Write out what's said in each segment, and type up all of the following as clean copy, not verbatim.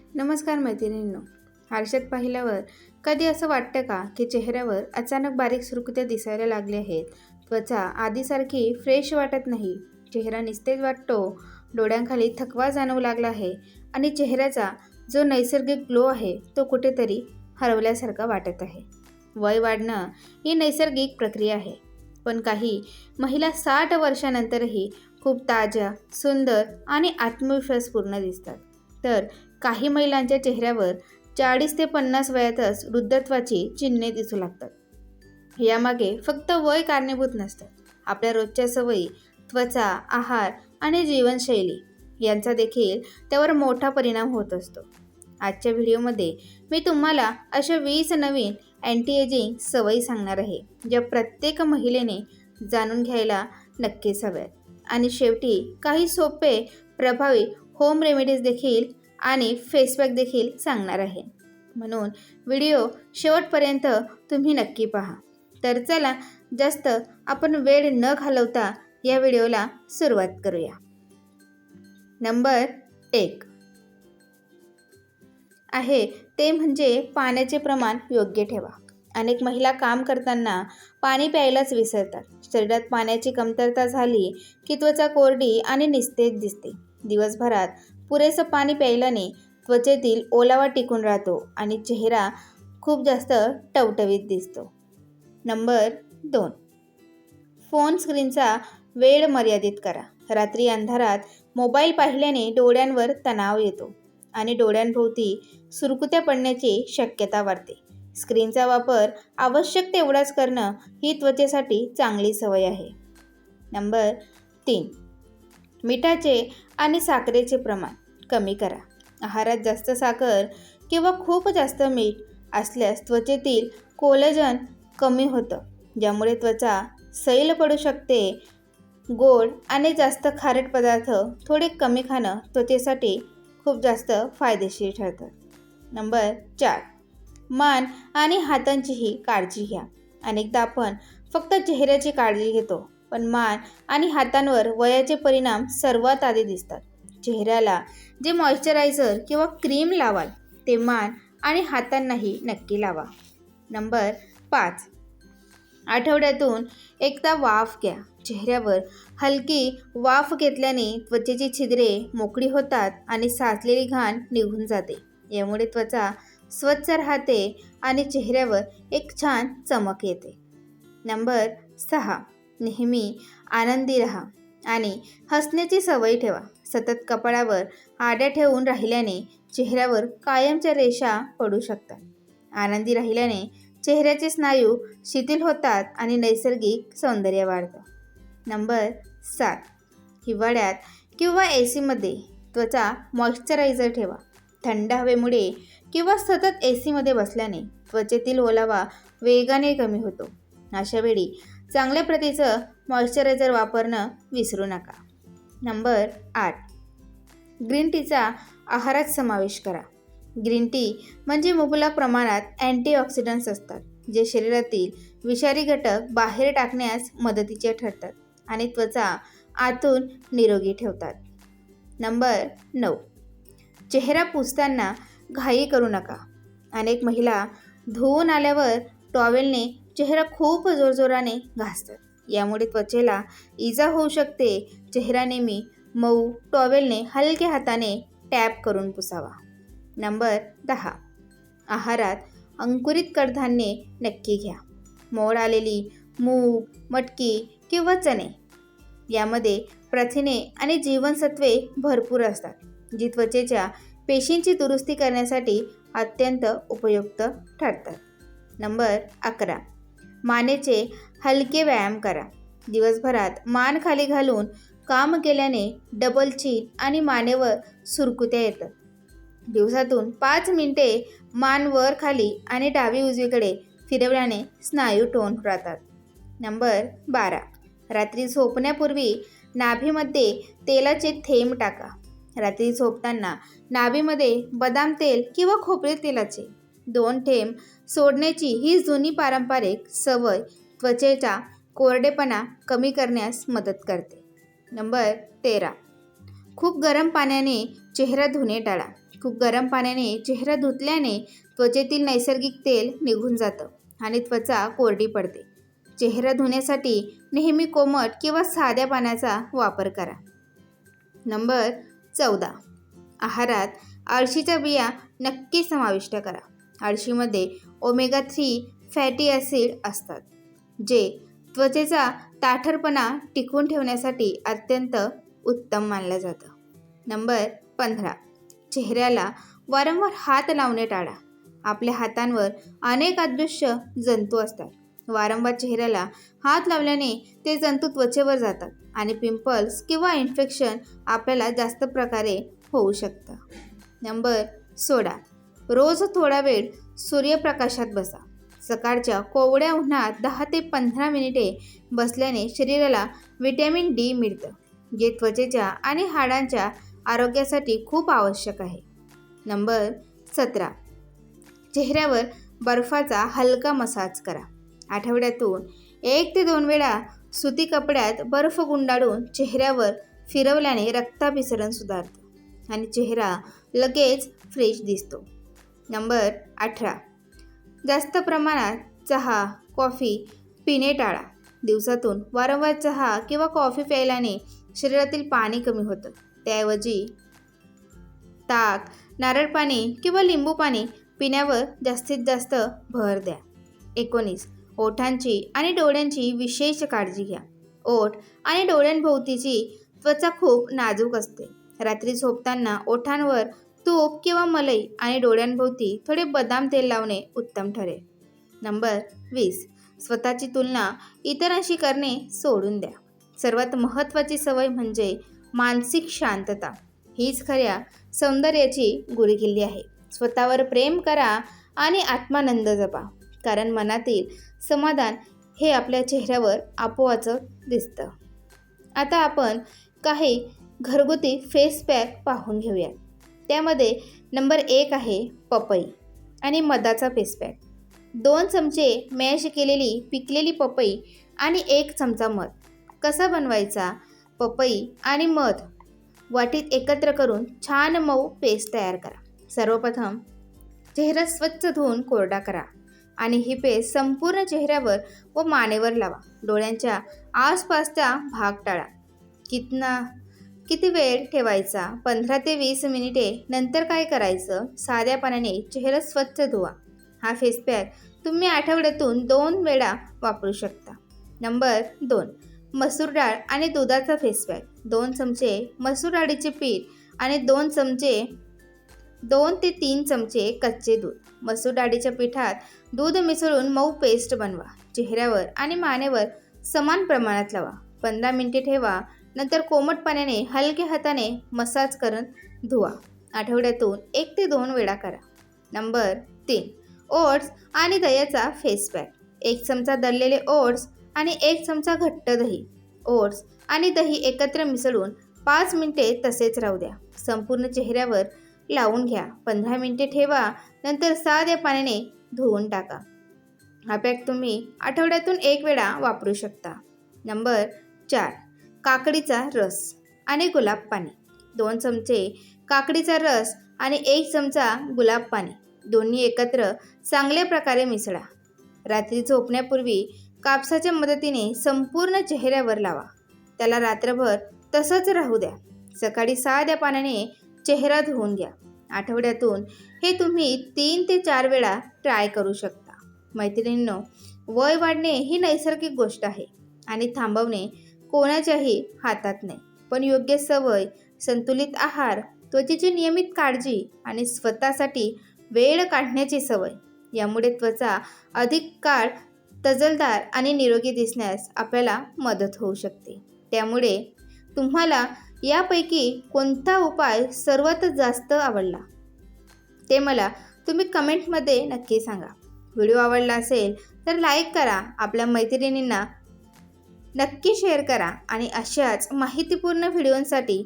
नमस्कार मैत्रिणींनो. आरशात पाहिल्यावर कधी असं वाटतं का की चेहऱ्यावर अचानक बारीक सुरकुत्या दिसायला लागले आहेत? त्वचा आधीसारखी फ्रेश वाटत नाही, चेहरा निस्तेज वाटतो, डोळ्यांखाली थकवा जाणवू लागला आहे आणि चेहऱ्याचा जो नैसर्गिक ग्लो आहे तो कुठेतरी हरवल्यासारखा वाटत आहे. वय वाढणं ही नैसर्गिक प्रक्रिया आहे, पण काही महिला 60 वर्षानंतरही खूप ताज्या, सुंदर आणि आत्मविश्वासपूर्ण दिसतात. तर काही महिलांच्या चेहऱ्यावर 40 ते 50 वयातच वृद्धत्वाची चिन्हे दिसू लागतात. यामागे फक्त वय कारणीभूत नसतं. आपल्या रोजच्या सवयी, त्वचा, आहार आणि जीवनशैली यांचा देखील त्यावर मोठा परिणाम होत असतो. आजच्या व्हिडिओमध्ये मी तुम्हाला अशा 20 नवीन अँटी एजिंग सवयी सांगणार आहे, ज्या प्रत्येक महिलेने जाणून घ्यायला नक्कीच हव्यात. आणि शेवटी काही सोपे, प्रभावी होम रेमेडीज देखील आणि फेसपॅक देखील सांगणार आहे. म्हणून व्हिडिओ शेवटपर्यंत तुम्ही नक्की पहा. तर चला जास्त आपण वेळ न घालवता या व्हिडिओला सुरुवात करूया. नंबर 1 आहे ते म्हणजे पाण्याचे प्रमाण योग्य ठेवा. अनेक महिला काम करताना पाणी प्यायलाच विसरतात. शरीरात पाण्याची कमतरता झाली की त्वचा कोरडी आणि निस्तेज दिसते. दिवसभरात पुरेसं पाणी प्यायल्याने त्वचेतील ओलावा टिकून राहतो आणि चेहरा खूप जास्त टवटवीत दिसतो. नंबर 2 फोन स्क्रीनचा वेळ मर्यादित करा. रात्री अंधारात मोबाईल पाहिल्याने डोळ्यांवर तणाव येतो आणि डोळ्यांभोवती सुरकुत्या पडण्याची शक्यता वाढते. स्क्रीनचा वापर आवश्यक तेवढाच करणं ही त्वचेसाठी चांगली सवय आहे. नंबर 3 मिठाचे आणि साखरेचे प्रमाण कमी करा. आहारात जास्त साखर किंवा खूप जास्त मीठ असल्यास त्वचेतील कोलेजन कमी होतं, ज्यामुळे त्वचा सैल पडू शकते. गोड आणि जास्त खारट पदार्थ थोडे कमी खाणं त्वचेसाठी खूप जास्त फायदेशीर ठरतं. नंबर 4 मान आणि हातांचीही काळजी घ्या. अनेकदा आपण फक्त चेहऱ्याची काळजी घेतो, पण मान आणि हातांवर वयाचे परिणाम सर्वात आधी दिसतात. चेहऱ्याला जे मॉइश्चरायझर किंवा क्रीम लावाल ते मान आणि हातांनाही नक्की लावा. नंबर 5 आठवड्यातून एकदा वाफ घ्या. चेहऱ्यावर हलकी वाफ घेतल्याने त्वचेची छिद्रे मोकळी होतात आणि साचलेली घाण निघून जाते. यामुळे त्वचा स्वच्छ राहते आणि चेहऱ्यावर एक छान चमक येते. नंबर 6 नेहमी आनंदी राहा आणि हसण्याची सवय ठेवा. सतत कपाळावर आड्या ठेवून राहिल्याने चेहऱ्यावर कायमच्या रेषा पडू शकतात. आनंदी राहिल्याने चेहऱ्याचे स्नायू शिथिल होतात आणि नैसर्गिक सौंदर्य वाढतं. नंबर 7 हिवाळ्यात किंवा एसीमध्ये त्वचा मॉइश्चरायझर ठेवा. थंड हवेमुळे किंवा सतत एसीमध्ये बसल्याने त्वचेतील ओलावा वेगाने कमी होतो. अशा वेळी चांगल्या प्रतीचं मॉइश्चरायझर वापरणं विसरू नका. नंबर 8 ग्रीन टीचा आहारात समावेश करा. ग्रीन टी म्हणजे मुबलक प्रमाणात अँटीऑक्सिडंट्स असतात, जे शरीरातील विषारी घटक बाहेर टाकण्यास मदतीचे ठरतात आणि त्वचा आतून निरोगी ठेवतात. नंबर 9 चेहरा पुसताना घाई करू नका. अनेक महिला धुवून आल्यावर टॉवेलने चेहरा खूप जोरजोराने घासतात. यामुळे त्वचेला इजा होऊ शकते. चेहरा नेहमी मऊ टॉवेलने हलक्या हाताने टॅप करून पुसावा. नंबर 10 आहारात अंकुरित कडधान्ये नक्की घ्या. मोड आलेली मूग, मटकी किंवा चणे यामध्ये प्रथिने आणि जीवनसत्वे भरपूर असतात, जी त्वचेच्या पेशींची दुरुस्ती करण्यासाठी अत्यंत उपयुक्त ठरतात. नंबर 11 मानेचे हलके व्यायाम करा. दिवसभरात मान खाली घालून काम केल्याने डबल चीन आणि मानेवर सुरकुत्या येतात. दिवसातून 5 मिनिटे मान वर खाली आणि डावी उजवीकडे फिरवल्याने स्नायू टोन राहतात. नंबर 12 रात्री झोपण्यापूर्वी नाभीमध्ये तेलाचे थेंब टाका. रात्री झोपताना नाभीमध्ये बदाम तेल किंवा खोबरे तेलाचे 2 थेंब सोडण्याची ही जुनी पारंपरिक सवय त्वचेचा कोरडेपणा कमी करण्यास मदत करते. नंबर 13 खूप गरम पाण्याने चेहरा धुणे टाळा. खूप गरम पाण्याने चेहरा धुतल्याने त्वचेतील नैसर्गिक तेल निघून जातं आणि त्वचा कोरडी पडते. चेहरा धुण्यासाठी नेहमी कोमट किंवा साध्या पाण्याचा वापर करा. नंबर 14. आहारात अळशीच्या बिया नक्की समाविष्ट करा. अळशीमध्ये ओमेगा 3 फॅटी ॲसिड असतात, जे त्वचेचा ताठरपणा टिकवून ठेवण्यासाठी अत्यंत उत्तम मानलं जातं. नंबर 15. चेहऱ्याला वारंवार हात लावणे टाळा. आपल्या हातांवर अनेक अदृश्य जंतू असतात. वारंवार चेहऱ्याला हात लावल्याने ते जंतू त्वचेवर जातात आणि पिंपल्स किंवा इन्फेक्शन आपल्याला जास्त प्रकारे होऊ शकतं. नंबर 16. रोज थोडा वेळ सूर्यप्रकाशात बसा. सकाळच्या कोवड्या उन्हात 10 ते 15 मिनिटे बसल्याने शरीराला व्हिटॅमिन डी मिळतं, जे त्वचेच्या आणि हाडांच्या आरोग्यासाठी खूप आवश्यक आहे. नंबर 17. चेहऱ्यावर बर्फाचा हलका मसाज करा. आठवड्यातून 1 ते 2 वेळा सुती कपड्यात बर्फ गुंडाळून चेहऱ्यावर फिरवल्याने रक्ताभिसरण सुधारतं आणि चेहरा लगेच फ्रेश दिसतो. नंबर 18. जास्त प्रमाणात चहा, कॉफी पिणे टाळा. दिवसातून वारंवार चहा किंवा कॉफी प्यायल्याने शरीरातील पाणी कमी होतं. त्याऐवजी ताक, नारळ पाणी किंवा लिंबू पाणी पिण्यावर जास्तीत जास्त भर द्या. 19. ओठांची आणि डोळ्यांची विशेष काळजी घ्या. ओठ आणि डोळ्यांभोवतीची त्वचा खूप नाजूक असते. रात्री झोपताना ओठांवर तूप किंवा मलई आणि डोळ्यांभोवती थोडे बदाम तेल लावणे उत्तम ठरेल. नंबर 20. स्वतःची तुलना इतरांशी करणे सोडून द्या. सर्वात महत्त्वाची सवय म्हणजे मानसिक शांतता. हीच खऱ्या सौंदर्याची गुरुकिल्ली आहे. स्वतःवर प्रेम करा आणि आत्मानंद जपा, कारण मनातील समाधान हे आपल्या चेहऱ्यावर आपोआपच दिसतं. आता आपण काही घरगुती फेस पॅक पाहून घेऊया. त्यामध्ये नंबर 1 आहे पपई आणि मधाचा फेस पॅक. 2 चमचे मॅश केलेली पिकलेली पपई आणि 1 चमचा मध. कसा बनवायचा? पपई आणि मध वाटीत एकत्र करून छान मऊ पेस्ट तयार करा. सर्वप्रथम चेहरा स्वच्छ धुवून कोरडा करा आणि ही पेस्ट संपूर्ण चेहऱ्यावर व मानेवर लावा. डोळ्यांच्या आसपासचा भाग टाळा. किती वेळ ठेवायचा? 15 ते 20 मिनिटे. नंतर काय करायचं? साध्या पाण्याने चेहरा स्वच्छ धुवा. हा फेस पॅक तुम्ही आठवड्यातून 2 वेळा वापरू शकता. नंबर 2. मसूर डाळ आणि दुधाचा फेस पॅक. 2 चमचे मसूर डाळीचे पीठ आणि 2 ते 3 चमचे कच्चे दूध. मसूर डाळीच्या पिठात दूध मिसळून मऊ पेस्ट बनवा. चेहऱ्यावर आणि मानेवर समान प्रमाणात लावा. 15 मिनिटे ठेवा. नंतर कोमट पाण्याने हलक्या हाताने मसाज करून धुवा. आठवड्यातून 1 ते 2 वेळा करा. नंबर 3. ओट्स आणि दह्याचा फेस पॅक. 1 चमचा दळलेले ओट्स आणि 1 चमचा घट्ट दही. ओट्स आणि दही एकत्र मिसळून 5 मिनिटे तसेच राहू द्या. संपूर्ण चेहऱ्यावर लावून घ्या. 15 मिनिटे ठेवा. नंतर साध्या पाण्याने धुवून टाका. हा पॅक तुम्ही आठवड्यातून 1 वेळा वापरू शकता. नंबर 4. काकडीचा रस आणि गुलाब पाणी. 2 चमचे काकडीचा रस आणि 1 चमचा गुलाब पाणी दोन्ही एकत्र चांगल्या प्रकारे मिसळा. रात्री झोपण्यापूर्वी कापसाच्या मदतीने संपूर्ण चेहऱ्यावर लावा. त्याला रात्रभर तसंच राहू द्या. सकाळी साध्या पाण्याने चेहरा धुवून घ्या. आठवड्यातून हे तुम्ही 3 ते 4 वेळा ट्राय करू शकता. मैत्रिणींनो, वय वाढणे ही नैसर्गिक गोष्ट आहे आणि थांबवणे कोणाच्याही हातात नाही. पण योग्य सवय, संतुलित आहार, त्वचेची नियमित काळजी आणि स्वतःसाठी वेळ काढण्याची सवय यामुळे त्वचा अधिक काळ तजेलदार आणि निरोगी दिसण्यास आपल्याला मदत होऊ शकते. त्यामुळे तुम्हाला यापैकी कोणता उपाय सर्वात जास्त आवडला ते मला तुम्ही कमेंटमध्ये नक्की सांगा. व्हिडिओ आवडला असेल तर लाईक करा, आपल्या मैत्रिणींना नक्की शेअर करा आणि अशाच माहितीपूर्ण व्हिडिओंसाठी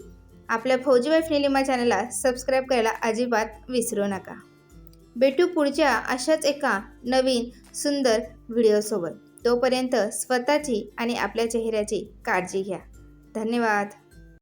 आपल्या फौजी वाईफ निलिमा चॅनलला सबस्क्राईब करायला अजिबात विसरू नका. भेटू पुढच्या अशाच एका नवीन सुंदर व्हिडिओसोबत. तोपर्यंत स्वतःची आणि आपल्या चेहऱ्याची काळजी घ्या. धन्यवाद.